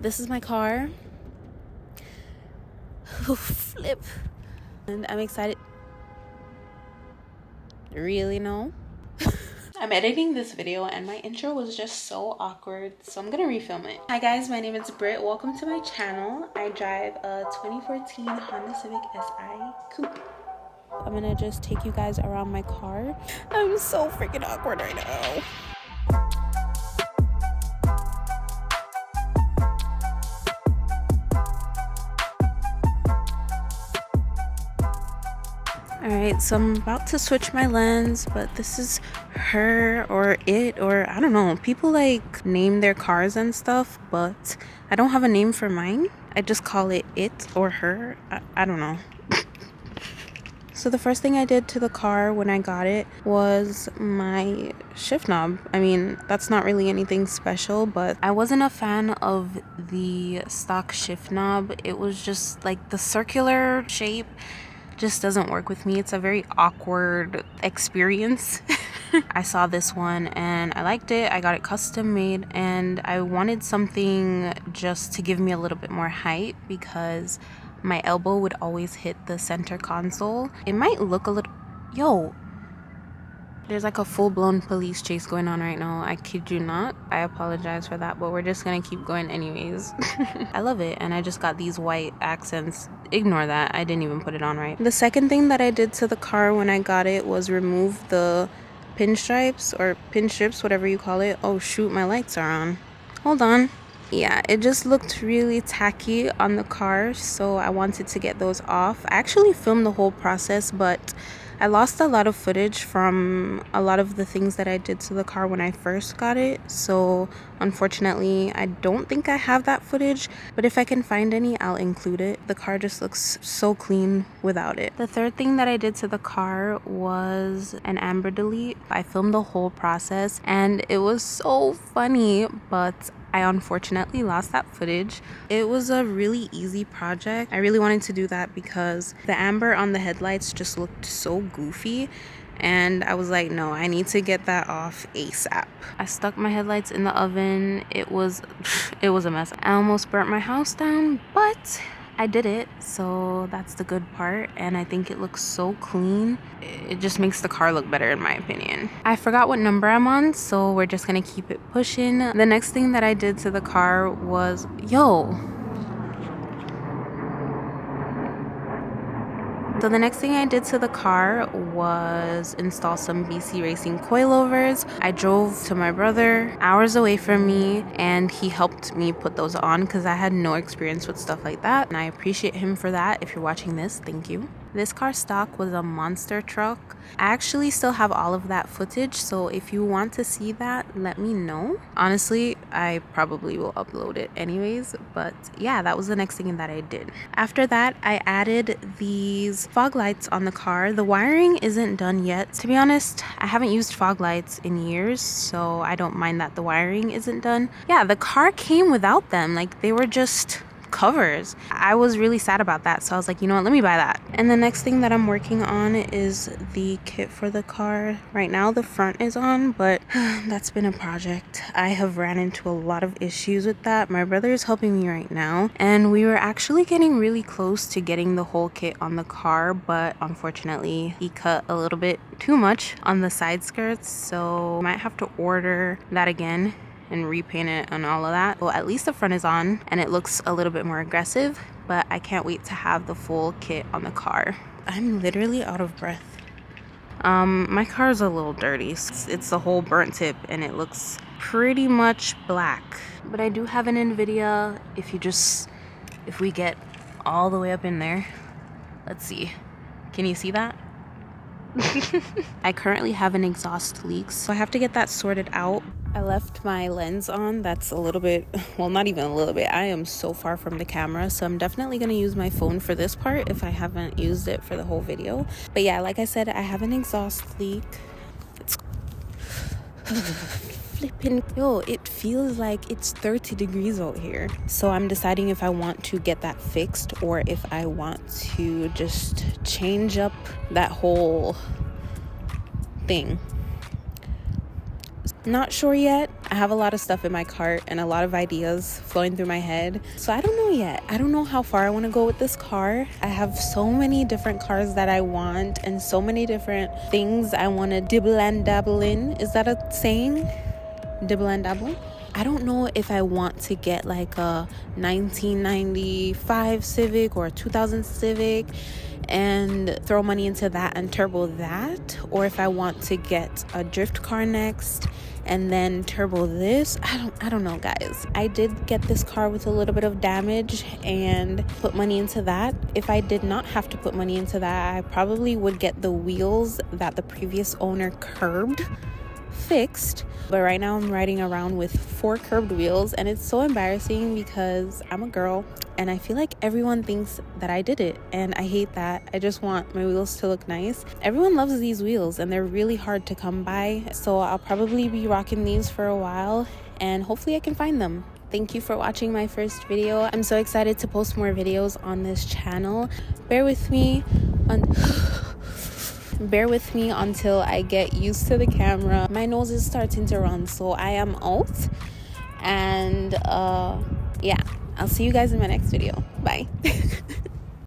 This is my car. Oh, flip. And I'm excited. Really? No? I'm editing this video and my intro was just so awkward, so I'm gonna refilm it. Hi guys, my name is Britt. Welcome to my channel. I drive a 2014 Honda Civic Si Coupe. I'm gonna just take you guys around my car. I'm so freaking awkward right now. Alright, so I'm about to switch my lens, but this is her or it, or I don't know. People like name their cars and stuff, but I don't have a name for mine. I just call it or her. I don't know. So the first thing I did to the car when I got it was my shift knob. I mean, that's not really anything special, but I wasn't a fan of the stock shift knob. It was just like the circular shape just doesn't work with me. It's a very awkward experience. I saw this one and I liked it. I got it custom made and I wanted something just to give me a little bit more height because my elbow would always hit the center console. It might look a little... Yo! There's like a full-blown police chase going on right now. I kid you not. I apologize for that, but we're just gonna keep going anyways. I love it, and I just got these white accents. Ignore that. I didn't even put it on right. The second thing that I did to the car when I got it was remove the pinstripes or pin strips, whatever you call it. Oh shoot, my lights are on. Hold on. Yeah, it just looked really tacky on the car, so I wanted to get those off. I actually filmed the whole process, but I lost a lot of footage from a lot of the things that I did to the car when I first got it. So unfortunately, I don't think I have that footage, but if I can find any, I'll include it. The car just looks so clean without it. The third thing that I did to the car was an amber delete. I filmed the whole process and it was so funny, but I unfortunately lost that footage. It was a really easy project. I really wanted to do that because the amber on the headlights just looked so goofy. And I was like, no, I need to get that off ASAP. I stuck my headlights in the oven. It was a mess. I almost burnt my house down, but I did it, so that's the good part, and I think it looks so clean. It just makes the car look better in my opinion. I forgot what number I'm on, so we're just gonna keep it pushing. The next thing that I did to the car was, So the next thing I did to the car was install some BC Racing coilovers. I drove to my brother, hours away from me, and he helped me put those on because I had no experience with stuff like that. And I appreciate him for that. If you're watching this, thank you. This car stock was a monster truck. I actually still have all of that footage, so if you want to see that, let me know. Honestly, I probably will upload it anyways, but yeah, that was the next thing that I did. After that, I added these fog lights on the car. The wiring isn't done yet. To be honest, I haven't used fog lights in years, so I don't mind that the wiring isn't done. Yeah, the car came without them. Like, they were just covers. I was really sad about that, so I was like, you know what, let me buy that. And the next thing that I'm working on is the kit for the car. Right now the front is on, but that's been a project. I have ran into a lot of issues with that. My brother is helping me right now, and we were actually getting really close to getting the whole kit on the car, but unfortunately he cut a little bit too much on the side skirts, so I might have to order that again and repaint it and all of that. Well, at least the front is on and it looks a little bit more aggressive, but I can't wait to have the full kit on the car. I'm literally out of breath. My car is a little dirty. It's the whole burnt tip and it looks pretty much black. But I do have an NVIDIA. If we get all the way up in there, let's see. Can you see that? I currently have an exhaust leak, so I have to get that sorted out. I left my lens on. That's a little bit, well, not even a little bit. I am so far from the camera, so I'm definitely going to use my phone for this part if I haven't used it for the whole video. But yeah, like I said, I have an exhaust leak. It's flipping, it feels like it's 30 degrees out here. So I'm deciding if I want to get that fixed or if I want to just change up that whole thing. Not sure yet. I have a lot of stuff in my cart and a lot of ideas flowing through my head. So I don't know yet. I don't know how far I want to go with this car. I have so many different cars that I want and so many different things I want to dibble and dabble in. Is that a saying? Dibble and dabble? I don't know if I want to get like a 1995 Civic or a 2000 Civic and throw money into that and turbo that, or if I want to get a drift car next and then turbo this. I don't know, guys. I did get this car with a little bit of damage and put money into that. If I did not have to put money into that, I probably would get the wheels that the previous owner curbed fixed. But right now I'm riding around with 4 curbed wheels, and it's so embarrassing because I'm a girl and I feel like everyone thinks that I did it, and I hate that. I just want my wheels to look nice. Everyone loves these wheels and they're really hard to come by, so I'll probably be rocking these for a while and hopefully I can find them. Thank you for watching my first video. I'm so excited to post more videos on this channel. Bear with me until I get used to the camera. My nose is starting to run, so I am out. And yeah, I'll see you guys in my next video. Bye.